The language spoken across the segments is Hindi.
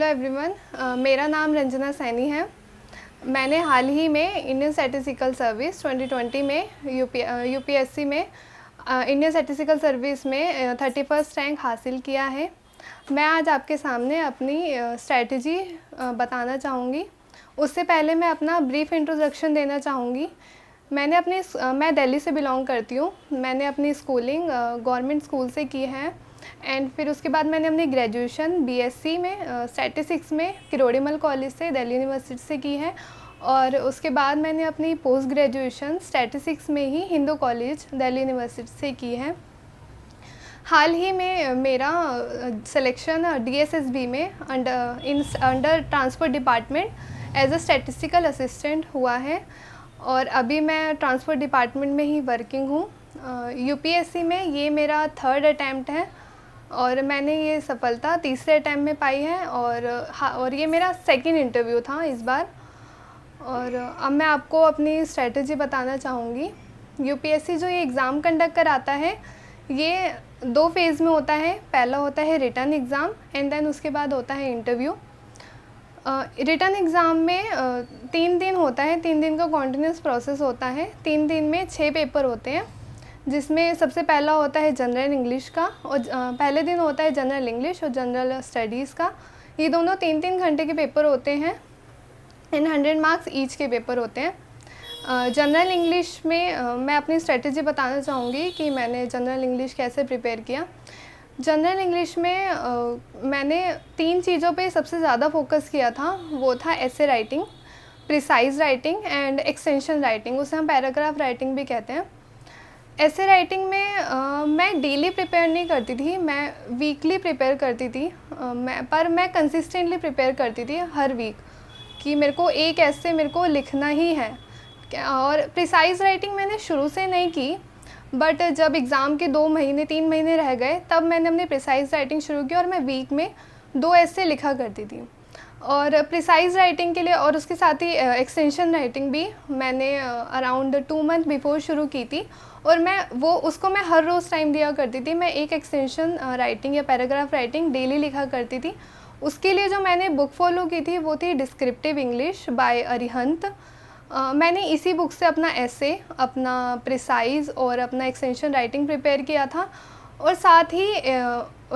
एवरीवन, मेरा नाम रंजना सैनी है। मैंने हाल ही में इंडियन स्टैटिस्टिकल सर्विस 2020 में यूपीएससी में इंडियन स्टैटिस्टिकल सर्विस में 31st रैंक हासिल किया है। मैं आज आपके सामने अपनी स्ट्रैटेजी बताना चाहूँगी। उससे पहले मैं अपना ब्रीफ इंट्रोडक्शन देना चाहूँगी। मैं दिल्ली से बिलोंग करती हूँ। मैंने अपनी स्कूलिंग गवर्नमेंट स्कूल से की है एंड फिर उसके बाद मैंने अपनी ग्रेजुएशन बीएससी में स्टैटिस्टिक्स में किरोड़ीमल कॉलेज से दिल्ली यूनिवर्सिटी से की है और उसके बाद मैंने अपनी पोस्ट ग्रेजुएशन स्टैटिस्टिक्स में ही हिंदू कॉलेज दिल्ली यूनिवर्सिटी से की है। हाल ही में मेरा सिलेक्शन डीएसएसबी में under transport department as a statistical assistant हुआ है और अभी मैं ट्रांसपोर्ट डिपार्टमेंट में ही वर्किंग हूँ। यूपीएससी में ये मेरा 3rd अटैम्प्ट है और मैंने ये सफलता तीसरे अटैम्प्ट में पाई है और ये मेरा 2nd इंटरव्यू था इस बार। और अब मैं आपको अपनी स्ट्रेटजी बताना चाहूँगी। यूपीएससी जो ये एग्ज़ाम कंडक्ट कराता है ये 2 फेज़ में होता है। पहला होता है रिटन एग्ज़ाम एंड देन उसके बाद होता है इंटरव्यू। रिटन एग्ज़ाम में 3 दिन होता है, 3 दिन का कॉन्टिन्यूस प्रोसेस होता है। 3 दिन में 6 पेपर होते हैं जिसमें सबसे पहला होता है जनरल इंग्लिश का और पहले दिन होता है जनरल इंग्लिश और जनरल स्टडीज़ का। ये दोनों 3-3 घंटे के पेपर होते हैं एंड 100 मार्क्स ईच के पेपर होते हैं। जनरल इंग्लिश में मैं अपनी स्ट्रेटजी बताना चाहूँगी कि मैंने जनरल इंग्लिश कैसे प्रिपेयर किया। जनरल इंग्लिश में मैंने 3 चीज़ों पे सबसे ज़्यादा फोकस किया था। वो था essay writing, precise writing and extension writing, उसे हम पैराग्राफ राइटिंग भी कहते हैं। ऐसे राइटिंग में मैं डेली प्रिपेयर नहीं करती थी, मैं वीकली प्रिपेयर करती थी। मैं कंसिस्टेंटली प्रिपेयर करती थी हर वीक कि मेरे को एक ऐसे मेरे को लिखना ही है। और प्रिसाइज राइटिंग मैंने शुरू से नहीं की, बट जब एग्ज़ाम के 2 महीने 3 महीने रह गए तब मैंने अपनी प्रिसाइज राइटिंग शुरू की और मैं वीक में 2 ऐसे लिखा करती थी। और प्रिसाइज राइटिंग के लिए और उसके साथ ही एक्सटेंशन राइटिंग भी मैंने अराउंड 2 मंथ बिफोर शुरू की थी और उसको मैं हर रोज़ टाइम दिया करती थी। मैं एक एक्सटेंशन राइटिंग या पैराग्राफ राइटिंग डेली लिखा करती थी। उसके लिए जो मैंने बुक फॉलो की थी वो थी डिस्क्रिप्टिव इंग्लिश बाय अरिहंत। मैंने इसी बुक से अपना ऐसे, अपना प्रिसाइज और अपना एक्सटेंशन राइटिंग प्रिपेयर किया था। और साथ ही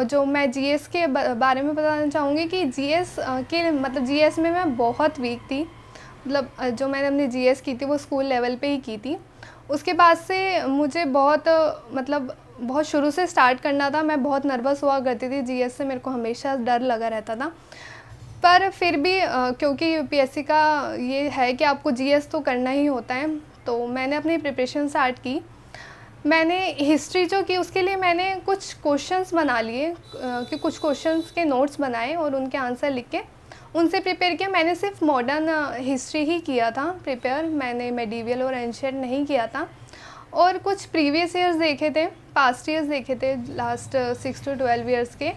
जो मैं जीएस के बारे में बताना चाहूँगी कि जीएस में मैं बहुत वीक थी। मतलब जो मैंने अपनी जीएस की थी वो स्कूल लेवल पे ही की थी। उसके बाद से मुझे बहुत शुरू से स्टार्ट करना था। मैं बहुत नर्वस हुआ करती थी जीएस से, मेरे को हमेशा डर लगा रहता था। पर फिर भी क्योंकि यूपीएससी का ये है कि आपको जीएस तो करना ही होता है, तो मैंने अपनी प्रिपरेशन स्टार्ट की। मैंने हिस्ट्री जो की उसके लिए मैंने कुछ क्वेश्चंस बना लिए कि कुछ क्वेश्चंस के नोट्स बनाए और उनके आंसर लिख के उनसे प्रिपेयर किया। मैंने सिर्फ मॉडर्न हिस्ट्री ही किया था प्रिपेयर, मैंने मेडिवल और एंशिएंट नहीं किया था। और कुछ प्रीवियस ईयर्स देखे थे, पास्ट ईयर्स देखे थे, लास्ट 6 to 12 ईयर्स के।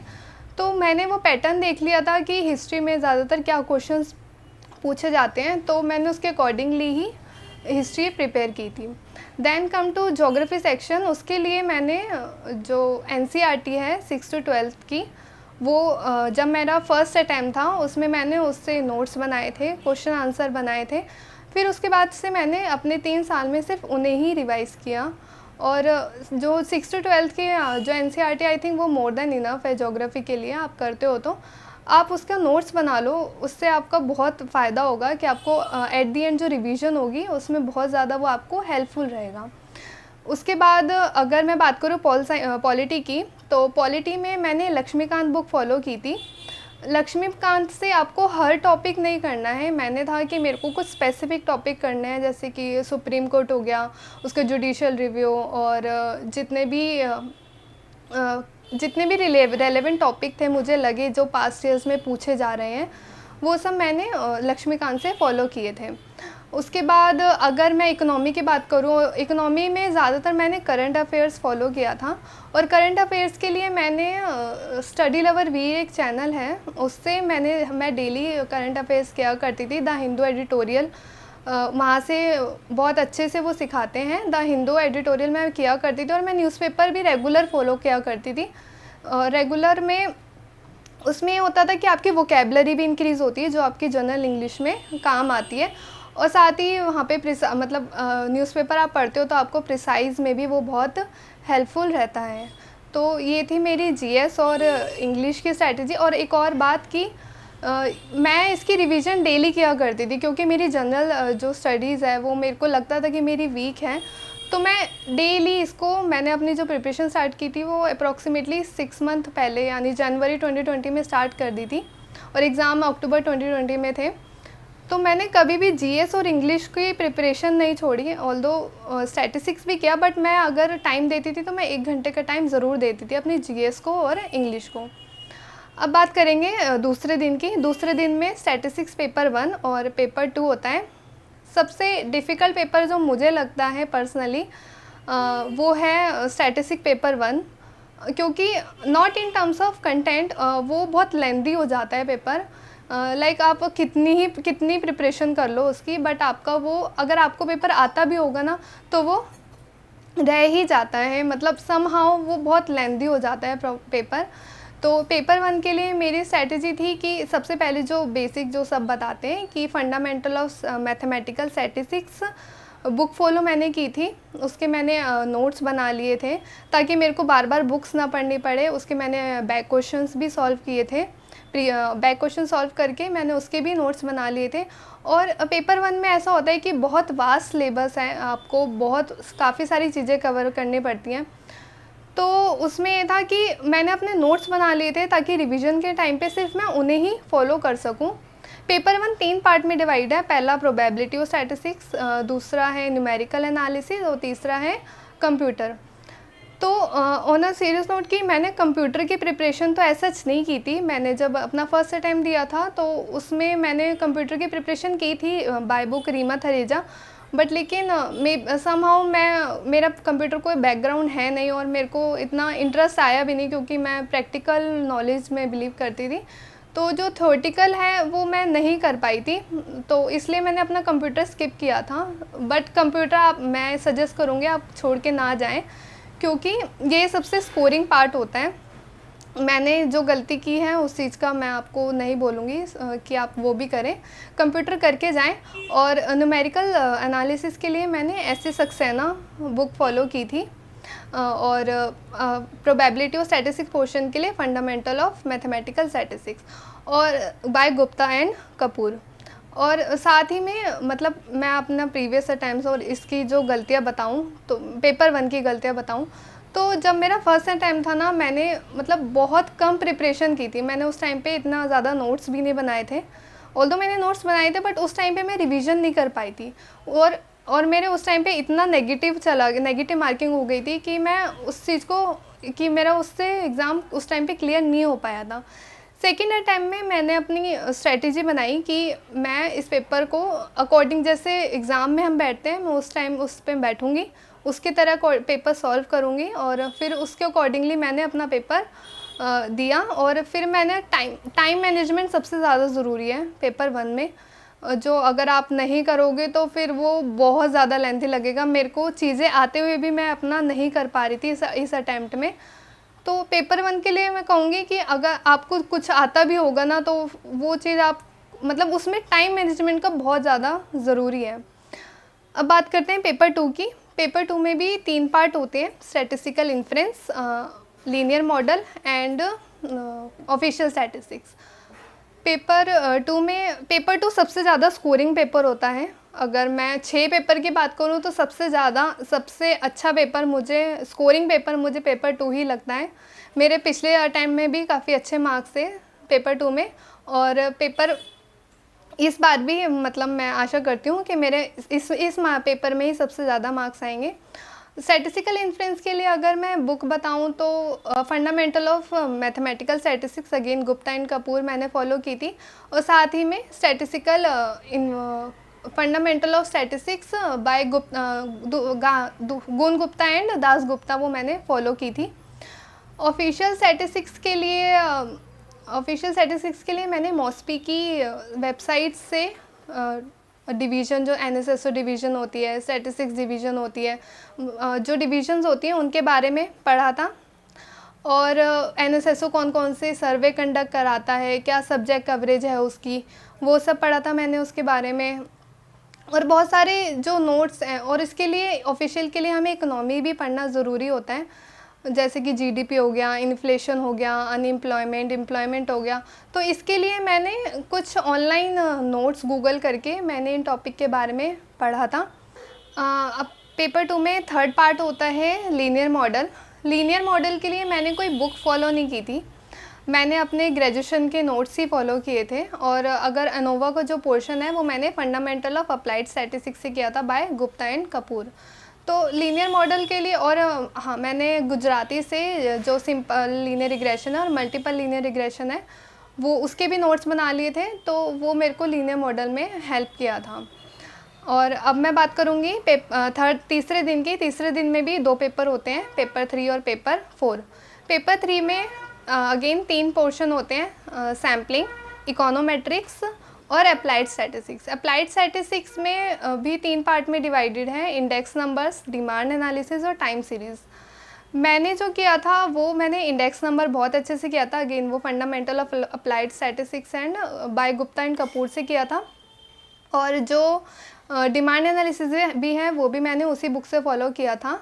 तो मैंने वो पैटर्न देख लिया था कि हिस्ट्री में ज़्यादातर क्या क्वेश्चंस पूछे जाते हैं, तो मैंने उसके अकॉर्डिंगली ही हिस्ट्री प्रिपेयर की थी। Then come to geography section, उसके लिए मैंने जो एनसीईआरटी है 6 to 12 की, वो जब मेरा फर्स्ट अटैम्प्ट था उसमें मैंने उससे नोट्स बनाए थे, क्वेश्चन आंसर बनाए थे। फिर उसके बाद से मैंने अपने 3 साल में सिर्फ उन्हें ही रिवाइज़ किया। और जो 6 to 12 के जो एनसीईआरटी आई थिंक वो मोर देन इनफ है ज्योग्राफी के लिए। आप करते हो तो आप उसका नोट्स बना लो, उससे आपका बहुत फ़ायदा होगा कि आपको एट दी एंड जो रिवीजन होगी उसमें बहुत ज़्यादा वो आपको हेल्पफुल रहेगा। उसके बाद अगर मैं बात करूँ पॉलिटी की, तो पॉलिटी में मैंने लक्ष्मीकांत बुक फॉलो की थी। लक्ष्मीकांत से आपको हर टॉपिक नहीं करना है। मैंने था कि मेरे को कुछ स्पेसिफिक टॉपिक करने हैं, जैसे कि सुप्रीम कोर्ट हो गया, उसका जुडिशल रिव्यू और जितने भी रेलेवेंट टॉपिक थे मुझे लगे जो पास्ट ईयर्स में पूछे जा रहे हैं, वो सब मैंने लक्ष्मीकांत से फॉलो किए थे। उसके बाद अगर मैं इकोनॉमी की बात करूँ, इकोनॉमी में ज़्यादातर मैंने करंट अफेयर्स फॉलो किया था। और करंट अफेयर्स के लिए मैंने स्टडी लवर वी एक चैनल है, उससे मैं डेली करंट अफेयर्स किया करती थी। द हिंदू एडिटोरियल, वहाँ से बहुत अच्छे से वो सिखाते हैं। द हिंदू एडिटोरियल मैं किया करती थी और मैं न्यूज़पेपर भी रेगुलर फॉलो किया करती थी। रेगुलर में उसमें ये होता था कि आपकी वोकेबलरी भी इंक्रीज़ होती है जो आपकी जनरल इंग्लिश में काम आती है, और साथ ही वहाँ पे मतलब न्यूज़पेपर आप पढ़ते हो तो आपको प्रिसाइज़ में भी वो बहुत हेल्पफुल रहता है। तो ये थी मेरी जीएस और इंग्लिश की स्ट्रैटेजी। और एक और बात कि मैं इसकी रिवीजन डेली किया करती थी, क्योंकि मेरी जनरल जो स्टडीज़ है वो मेरे को लगता था कि मेरी वीक है। तो मैं डेली इसको, मैंने अपनी जो प्रिपरेशन स्टार्ट की थी वो अप्रॉक्सीमेटली 6 मंथ पहले यानी जनवरी 2020 में स्टार्ट कर दी थी, और एग्ज़ाम अक्टूबर 2020 में थे। तो मैंने कभी भी जीएस और इंग्लिश की प्रिपरेशन नहीं छोड़ी, ऑल्दो स्टैटिस्टिक्स भी किया, बट मैं अगर टाइम देती थी तो मैं 1 घंटे का टाइम ज़रूर देती थी अपनी जीएस को और इंग्लिश को। अब बात करेंगे दूसरे दिन की। दूसरे दिन में स्टैटिस्टिक्स पेपर 1 और पेपर 2 होता है। सबसे डिफ़िकल्ट पेपर जो मुझे लगता है पर्सनली वो है स्टैटिस्टिक पेपर 1, क्योंकि not in terms of content वो बहुत लेंदी हो जाता है पेपर। लाइक आप कितनी प्रिपरेशन कर लो उसकी, बट आपका वो, अगर आपको पेपर आता भी होगा ना तो वो रह ही जाता है, मतलब समहाउ वो बहुत लेंदी हो जाता है पेपर। तो पेपर 1 के लिए मेरी स्ट्रैटेजी थी कि सबसे पहले जो बेसिक जो सब बताते हैं कि fundamental of mathematical statistics book follow मैंने की थी, उसके मैंने नोट्स बना लिए थे ताकि मेरे को बार बार बुक्स ना पढ़नी पड़े। उसके मैंने बैक क्वेश्चंस भी सॉल्व किए थे, बैक क्वेश्चन सॉल्व करके मैंने उसके भी नोट्स बना लिए थे। और पेपर 1 में ऐसा होता है कि बहुत वास्ट सिलेबस है, आपको काफ़ी सारी चीज़ें कवर करनी पड़ती हैं। तो उसमें ये था कि मैंने अपने नोट्स बना लिए थे ताकि रिवीजन के टाइम पे सिर्फ मैं उन्हें ही फॉलो कर सकूं। पेपर 1 3 पार्ट में डिवाइड है। पहला प्रोबेबिलिटी और स्टैटिस्टिक्स, दूसरा है न्यूमेरिकल एनालिसिस और तीसरा है कंप्यूटर। तो ऑन अ सीरियस नोट कि मैंने कंप्यूटर की प्रिपरेशन तो ऐसा नहीं की थी। मैंने जब अपना फर्स्ट अटैम्प्ट दिया था तो उसमें मैंने कंप्यूटर की प्रिपरेशन की थी by book Reema Thareja, but लेकिन समहाउ मेरा कंप्यूटर कोई बैकग्राउंड है नहीं और मेरे को इतना इंटरेस्ट आया भी नहीं, क्योंकि मैं प्रैक्टिकल नॉलेज में बिलीव करती थी। तो जो थ्योरेटिकल है वो मैं नहीं कर पाई थी, तो इसलिए मैंने अपना कंप्यूटर स्किप किया था। बट कंप्यूटर मैं सजेस्ट करूँगी आप छोड़ के ना जाएं, क्योंकि ये सबसे स्कोरिंग पार्ट होता है। मैंने जो गलती की है उस चीज़ का मैं आपको नहीं बोलूँगी कि आप वो भी करें, कंप्यूटर करके जाएं। और न्यूमेरिकल एनालिसिस के लिए मैंने S A Saxena book follow की थी, और प्रोबेबिलिटी और स्टैटिस्टिक्स पोर्शन के लिए फंडामेंटल ऑफ मैथमेटिकल स्टैटिस्टिक्स और बाय गुप्ता एंड कपूर। और साथ ही में मतलब मैं अपना प्रीवियस अटैम्प्ट्स और इसकी जो गलतियाँ बताऊँ, तो पेपर 1 की गलतियाँ बताऊँ, तो जब मेरा फर्स्ट अटैम्प्ट था ना, मैंने मतलब बहुत कम प्रिपरेशन की थी। मैंने उस टाइम पे इतना ज़्यादा नोट्स भी नहीं बनाए थे, ऑल्दो मैंने नोट्स बनाए थे, बट उस टाइम पे मैं रिवीजन नहीं कर पाई थी। और मेरे उस टाइम पे इतना नेगेटिव मार्किंग हो गई थी कि मैं उस चीज़ को, कि मेरा उससे एग्ज़ाम उस टाइम पे क्लियर नहीं हो पाया था। सेकेंड अटैम्प्ट में मैंने अपनी स्ट्रेटजी बनाई कि मैं इस पेपर को अकॉर्डिंग, जैसे एग्ज़ाम में हम बैठते हैं, मैं उस टाइम उस पर बैठूँगी, उसकी तरह पेपर सॉल्व करूँगी, और फिर उसके अकॉर्डिंगली मैंने अपना पेपर दिया। और फिर मैंने टाइम मैनेजमेंट सबसे ज़्यादा ज़रूरी है पेपर 1 में, जो अगर आप नहीं करोगे तो फिर वो बहुत ज़्यादा लेंथी लगेगा। मेरे को चीज़ें आते हुए भी मैं अपना नहीं कर पा रही थी इस अटैम्प्ट में। तो पेपर 1 के लिए मैं कहूँगी कि अगर आपको कुछ आता भी होगा ना, तो वो चीज़ आप मतलब उसमें टाइम मैनेजमेंट का बहुत ज़्यादा ज़रूरी है। अब बात करते हैं पेपर 2 की। पेपर 2 में भी 3 पार्ट होते हैं, statistical inference, linear model and official statistics. Paper 2 सबसे ज़्यादा स्कोरिंग पेपर होता है। अगर मैं 6 पेपर की बात करूँ तो सबसे अच्छा पेपर स्कोरिंग पेपर मुझे पेपर 2 ही लगता है। मेरे पिछले अटैम्प्ट में भी काफ़ी अच्छे मार्क्स थे पेपर 2 में, और इस बार भी मतलब मैं आशा करती हूँ कि मेरे इस पेपर में ही सबसे ज़्यादा मार्क्स आएंगे। स्टैटिस्टिकल इन्फ्रेंस के लिए अगर मैं बुक बताऊँ तो fundamental of mathematical statistics, again Gupta and Kapoor मैंने फॉलो की थी, और साथ ही में statistical fundamental of statistics by गुण गुप्ता एंड दास गुप्ता, वो मैंने फॉलो की थी। ऑफिशियल स्टैटिस्टिक्स के लिए मैंने मॉस्पी की वेबसाइट से डिवीज़न, जो एनएसएसओ डिवीज़न होती है, स्टैटिस्टिक्स डिवीज़न होती है, जो डिवीज़न्स होती हैं उनके बारे में पढ़ा था। और एनएसएसओ कौन कौन से सर्वे कंडक्ट कराता है, क्या सब्जेक्ट कवरेज है उसकी, वो सब पढ़ा था मैंने उसके बारे में। और बहुत सारे जो नोट्स हैं, और इसके लिए ऑफिशियल के लिए हमें इकोनॉमी भी पढ़ना ज़रूरी होता है, जैसे कि जीडीपी हो गया, इन्फ्लेशन हो गया, अनएम्प्लॉयमेंट, एम्प्लॉयमेंट हो गया। तो इसके लिए मैंने कुछ ऑनलाइन नोट्स गूगल करके मैंने इन टॉपिक के बारे में पढ़ा था। अब पेपर 2 में थर्ड पार्ट होता है लीनियर मॉडल। लीनियर मॉडल के लिए मैंने कोई बुक फॉलो नहीं की थी, मैंने अपने ग्रेजुएशन के नोट्स ही फॉलो किए थे। और अगर अनोवा का जो पोर्शन है वो मैंने फंडामेंटल ऑफ अप्लाइड स्टैटिस्टिक्स से किया था बाय गुप्ता एंड कपूर। तो लीनियर मॉडल के लिए, और हाँ, मैंने गुजराती से जो सिंपल लीनियर रिग्रेशन है और मल्टीपल लीनियर रिग्रेशन है वो उसके भी नोट्स बना लिए थे, तो वो मेरे को लीनियर मॉडल में हेल्प किया था। और अब मैं बात करूँगी तीसरे दिन की। तीसरे दिन में भी 2 पेपर होते हैं, पेपर 3 और पेपर 4। पेपर 3 में अगेन 3 पोर्शन होते हैं, सैम्पलिंग, इकोनोमेट्रिक्स और अप्लाइड स्टैटिस्टिक्स। अप्लाइड स्टैटिस्टिक्स में भी 3 पार्ट में डिवाइडेड है, इंडेक्स नंबर्स, डिमांड एनालिसिस और टाइम सीरीज़। मैंने जो किया था वो मैंने इंडेक्स नंबर बहुत अच्छे से किया था, अगेन वो fundamental of applied statistics and by Gupta and Kapoor से किया था। और जो डिमांड एनालिसिस भी है वो भी मैंने उसी बुक से फॉलो किया था।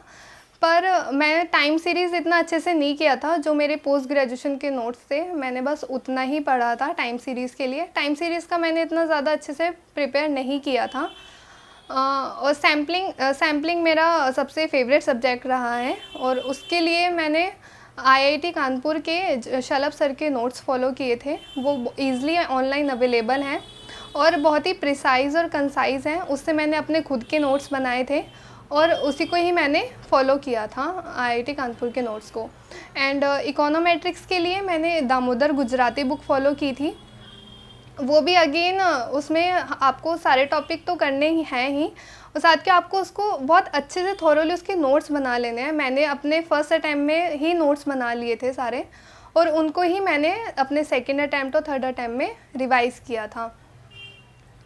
पर मैं टाइम सीरीज़ इतना अच्छे से नहीं किया था, जो मेरे पोस्ट ग्रेजुएशन के नोट्स थे मैंने बस उतना ही पढ़ा था टाइम सीरीज़ के लिए। टाइम सीरीज़ का मैंने इतना ज़्यादा अच्छे से प्रिपेयर नहीं किया था। और सैम्पलिंग मेरा सबसे फेवरेट सब्जेक्ट रहा है, और उसके लिए मैंने आईआईटी कानपुर के शलभ सर के नोट्स फॉलो किए थे। वो ईज़िली ऑनलाइन अवेलेबल हैं और बहुत ही प्रिसाइज़ और कंसाइज़ हैं। उससे मैंने अपने खुद के नोट्स बनाए थे और उसी को ही मैंने फॉलो किया था, आईआईटी कानपुर के नोट्स को। एंड इकोनोमेट्रिक्स के लिए मैंने दामोदर गुजराती बुक फॉलो की थी। वो भी अगेन उसमें आपको सारे टॉपिक तो करने ही हैं ही, और साथ के आपको उसको बहुत अच्छे से थॉरोली उसके नोट्स बना लेने हैं। मैंने अपने फर्स्ट अटैम्प्ट में ही नोट्स बना लिए थे सारे, और उनको ही मैंने अपने सेकेंड अटैम्प्ट और थर्ड अटैम्प्ट में रिवाइज़ किया था।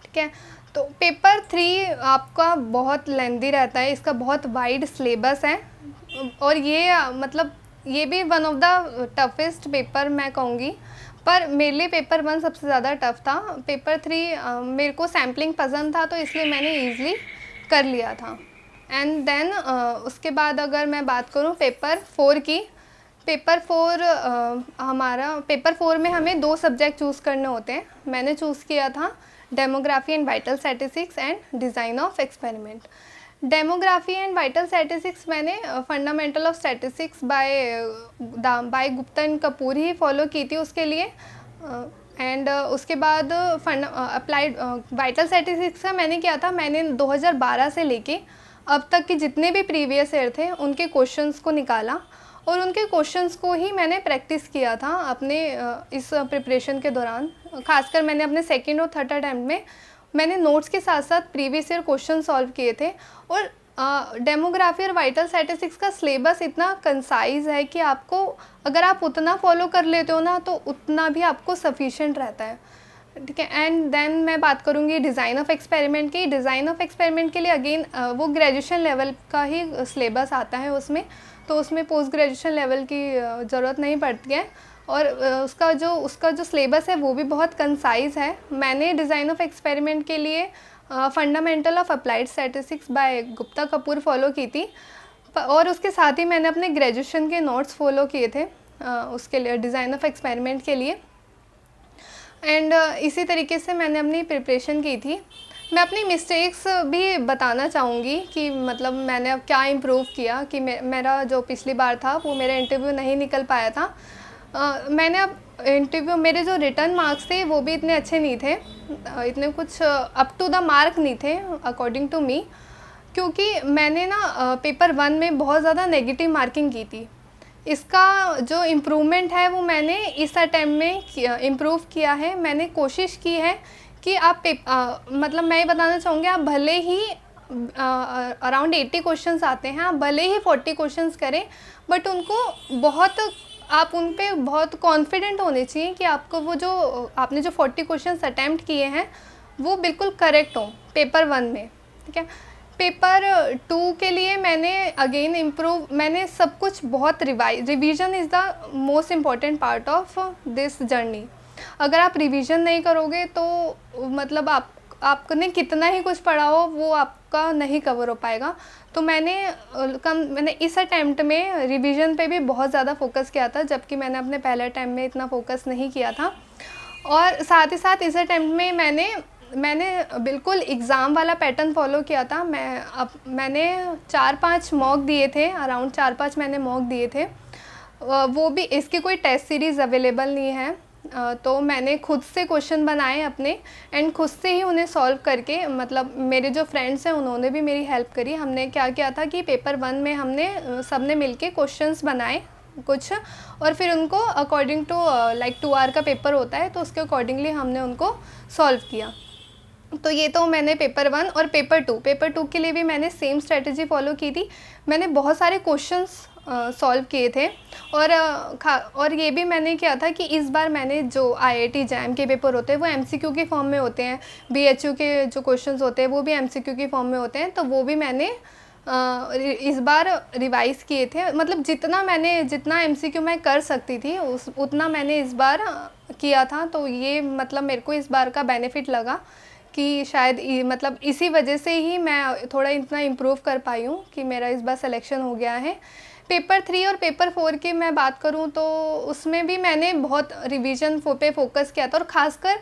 ठीक है, तो पेपर 3 आपका बहुत लेंदी रहता है, इसका बहुत वाइड सिलेबस है, और ये मतलब ये भी one of the toughest paper मैं कहूँगी। पर मेरे लिए पेपर 1 सबसे ज़्यादा टफ़ था। पेपर 3 मेरे को सैम्पलिंग पसंद था, तो इसलिए मैंने ईज़िली कर लिया था। एंड देन उसके बाद अगर मैं बात करूँ पेपर 4 की, पेपर 4 में हमें 2 सब्जेक्ट चूज़ करने होते हैं। मैंने चूज़ किया था demography and vital statistics and design of experiment. Demography and vital statistics मैंने fundamental of statistics by Gupta and Kapoor ही फॉलो की थी उसके लिए। एंड उसके बाद अप्लाइड वाइटल स्टैटिस्टिक्स का मैंने किया था, मैंने 2012 से लेके अब तक के जितने भी प्रीवियस ईयर थे उनके क्वेश्चंस को निकाला, और उनके क्वेश्चंस को ही मैंने प्रैक्टिस किया था अपने इस प्रिपरेशन के दौरान। खासकर मैंने अपने सेकंड और थर्ड अटैम्प्ट में मैंने नोट्स के साथ साथ प्रीवियस ईयर क्वेश्चन सॉल्व किए थे। और डेमोग्राफी और वाइटल स्टैटिस्टिक्स का सिलेबस इतना कंसाइज है कि आपको अगर आप उतना फॉलो कर लेते हो ना, तो उतना भी आपको सफिशिएंट रहता है। ठीक है, एंड देन मैं बात करूँगी डिज़ाइन ऑफ एक्सपेरिमेंट की। डिज़ाइन ऑफ एक्सपेरिमेंट के लिए अगेन वो ग्रेजुएशन लेवल का ही सिलेबस आता है उसमें, तो उसमें पोस्ट ग्रेजुएशन लेवल की ज़रूरत नहीं पड़ती है। और उसका जो सिलेबस है वो भी बहुत कंसाइज है। मैंने डिज़ाइन ऑफ एक्सपेरिमेंट के लिए fundamental of applied statistics by Gupta Kapoor follow की थी, और उसके साथ ही मैंने अपने ग्रेजुएशन के नोट्स फॉलो किए थे उसके लिए, डिज़ाइन ऑफ एक्सपेरिमेंट के लिए। एंड इसी तरीके से मैंने अपनी प्रिपरेशन की थी। मैं अपनी मिस्टेक्स भी बताना चाहूँगी कि मतलब मैंने अब क्या इम्प्रूव किया, कि मेरा जो पिछली बार था वो मेरा इंटरव्यू नहीं निकल पाया था। मैंने अब इंटरव्यू, मेरे जो रिटर्न मार्क्स थे वो भी इतने अच्छे नहीं थे, इतने कुछ अप टू द मार्क नहीं थे अकॉर्डिंग टू मी, क्योंकि मैंने ना पेपर 1 में बहुत ज़्यादा नेगेटिव मार्किंग की थी। इसका जो इम्प्रूवमेंट है वो मैंने इस अटैम्प्ट में इम्प्रूव किया है। मैंने कोशिश की है कि आप मतलब मैं ये बताना चाहूँगी, आप भले ही अराउंड 80 क्वेश्चंस आते हैं, आप भले ही 40 क्वेश्चंस करें, बट उनको बहुत, आप उन पे बहुत कॉन्फिडेंट होने चाहिए कि आपको वो जो आपने जो 40 क्वेश्चंस अटैम्प्ट किए हैं वो बिल्कुल करेक्ट हों पेपर 1 में। ठीक है, पेपर 2 के लिए मैंने अगेन इम्प्रूव, मैंने सब कुछ बहुत revision is the most important part of this journey. अगर आप रिवीजन नहीं करोगे तो मतलब आपने कितना ही कुछ पढ़ा हो वो आपका नहीं कवर हो पाएगा। तो मैंने इस अटेम्प्ट में रिवीजन पे भी बहुत ज़्यादा फोकस किया था, जबकि मैंने अपने पहले अटेम्प्ट में इतना फोकस नहीं किया था। और साथ ही साथ इस अटेम्प्ट में मैंने बिल्कुल एग्ज़ाम वाला पैटर्न फॉलो किया था। मैंने 4-5 मॉक दिए थे, अराउंड 4-5 मैंने मॉक दिए थे। वो भी, इसकी कोई टेस्ट सीरीज़ अवेलेबल नहीं है। तो मैंने खुद से क्वेश्चन बनाए अपने एंड खुद से ही उन्हें सॉल्व करके, मतलब मेरे जो फ्रेंड्स हैं उन्होंने भी मेरी हेल्प करी। हमने क्या किया था कि पेपर 1 में हमने सबने मिलके क्वेश्चंस बनाए कुछ, और फिर उनको अकॉर्डिंग टू लाइक 2 आवर का पेपर होता है तो उसके अकॉर्डिंगली हमने उनको सॉल्व किया। तो ये तो मैंने पेपर 1 और पेपर 2 के लिए भी मैंने सेम स्ट्रेटजी फॉलो की थी। मैंने बहुत सारे क्वेश्चंस सॉल्व किए थे और ये भी मैंने किया था कि इस बार मैंने जो IIT जैम के पेपर होते हैं वो MCQ के फॉर्म में होते हैं, BHU के जो क्वेश्चंस होते हैं वो भी MCQ के फॉर्म में होते हैं, तो वो भी मैंने इस बार रिवाइज़ किए थे। मतलब जितना MCQ मैं कर सकती थी उतना मैंने इस बार किया था। तो ये मतलब मेरे को इस बार का बेनिफिट लगा कि शायद मतलब इसी वजह से ही मैं थोड़ा इतना इम्प्रूव कर पाई हूँ कि मेरा इस बार सिलेक्शन हो गया है। पेपर 3 और पेपर 4 की मैं बात करूँ तो उसमें भी मैंने बहुत रिवीजन पे फोकस किया था, और ख़ासकर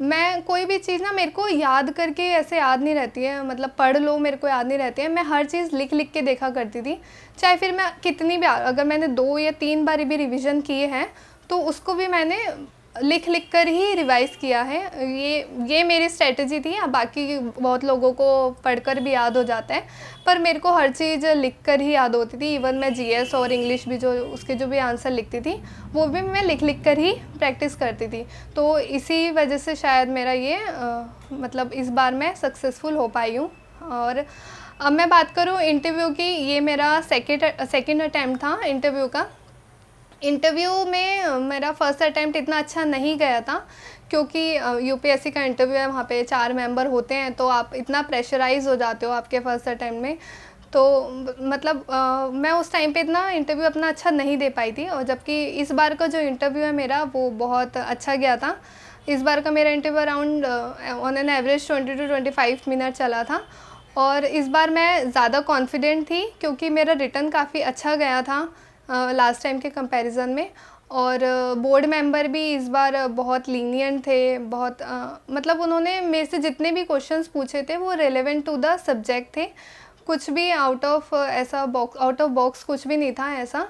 मैं कोई भी चीज़ ना मेरे को याद करके ऐसे याद नहीं रहती है, मतलब पढ़ लो मेरे को याद नहीं रहती है। मैं हर चीज़ लिख के देखा करती थी, चाहे फिर मैं कितनी भी, अगर मैंने 2 या 3 बार भी रिवीजन किए हैं तो उसको भी मैंने लिख कर ही रिवाइज़ किया है। ये मेरी स्ट्रेटजी थी। बाकी बहुत लोगों को पढ़कर भी याद हो जाता है, पर मेरे को हर चीज़ लिख कर ही याद होती थी। इवन मैं GS और इंग्लिश भी उसके जो भी आंसर लिखती थी वो भी मैं लिख कर ही प्रैक्टिस करती थी। तो इसी वजह से शायद मेरा ये मतलब इस बार मैं सक्सेसफुल हो पाई हूँ। और अब मैं बात करूँ इंटरव्यू की, ये मेरा सेकेंड अटैम्प्ट था इंटरव्यू का। इंटरव्यू में मेरा फर्स्ट अटैम्प्ट इतना अच्छा नहीं गया था, क्योंकि UPSC का इंटरव्यू है, वहाँ पे 4 मेंबर होते हैं, तो आप इतना प्रेशराइज़ हो जाते हो आपके फर्स्ट अटैम्प्ट में। तो मतलब मैं उस टाइम पे इतना इंटरव्यू अपना अच्छा नहीं दे पाई थी, और जबकि इस बार का जो इंटरव्यू है मेरा वो बहुत अच्छा गया था। इस बार का मेरा interview around on an average 20 to 25 minute चला था, और इस बार मैं ज़्यादा कॉन्फिडेंट थी क्योंकि मेरा रिटन काफ़ी अच्छा गया था लास्ट टाइम के कंपैरिजन में। और बोर्ड मेंबर भी इस बार बहुत लीनियंट थे, बहुत मतलब उन्होंने मेरे से जितने भी क्वेश्चंस पूछे थे वो रेलेवेंट टू द सब्जेक्ट थे, कुछ भी आउट ऑफ बॉक्स कुछ भी नहीं था ऐसा।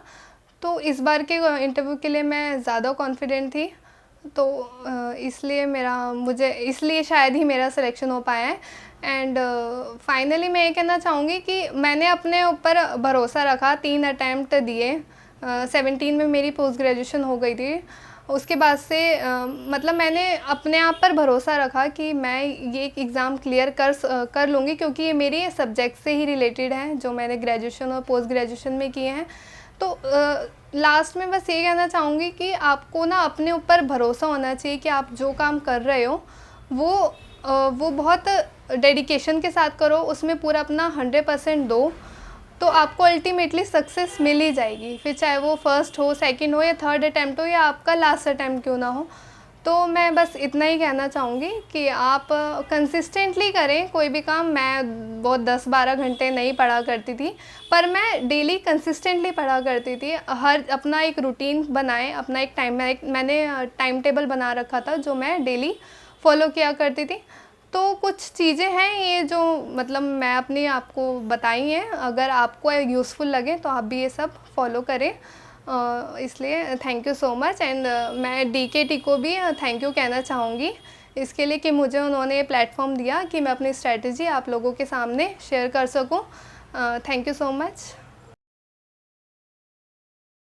तो इस बार के इंटरव्यू के लिए मैं ज़्यादा कॉन्फिडेंट थी, तो इसलिए शायद ही मेरा सिलेक्शन हो पाया है। एंड फाइनली मैं ये कहना चाहूँगी कि मैंने अपने ऊपर भरोसा रखा, 3 अटैम्प्ट दिए। 17 में मेरी पोस्ट ग्रेजुएशन हो गई थी। उसके बाद से मतलब मैंने अपने आप पर भरोसा रखा कि मैं ये एग्ज़ाम क्लियर कर लूँगी, क्योंकि ये मेरे सब्जेक्ट से ही रिलेटेड है जो मैंने ग्रेजुएशन और पोस्ट ग्रेजुएशन में किए हैं। तो लास्ट में बस ये कहना चाहूँगी कि आपको ना अपने ऊपर भरोसा होना चाहिए कि आप जो काम कर रहे हो वो बहुत डेडिकेशन के साथ करो, उसमें पूरा अपना 100% दो, तो आपको अल्टीमेटली सक्सेस मिल ही जाएगी। फिर चाहे वो फर्स्ट हो, सेकंड हो या थर्ड अटैम्प्ट हो, या आपका लास्ट अटैम्प्ट क्यों ना हो। तो मैं बस इतना ही कहना चाहूँगी कि आप कंसिस्टेंटली करें कोई भी काम। मैं बहुत 10-12 घंटे नहीं पढ़ा करती थी, पर मैं डेली कंसिस्टेंटली पढ़ा करती थी। अपना एक रूटीन बनाए, अपना एक मैंने टाइम टेबल बना रखा था जो मैं डेली फॉलो किया करती थी। तो कुछ चीज़ें हैं ये जो मतलब मैं अपनी आपको बताई हैं, अगर आपको यूज़फुल लगे तो आप भी ये सब फॉलो करें। इसलिए thank you so much. And मैं DKT को भी थैंक यू कहना चाहूँगी इसके लिए कि मुझे उन्होंने प्लेटफॉर्म दिया कि मैं अपनी स्ट्रैटेजी आप लोगों के सामने शेयर कर सकूँ। Thank you so much.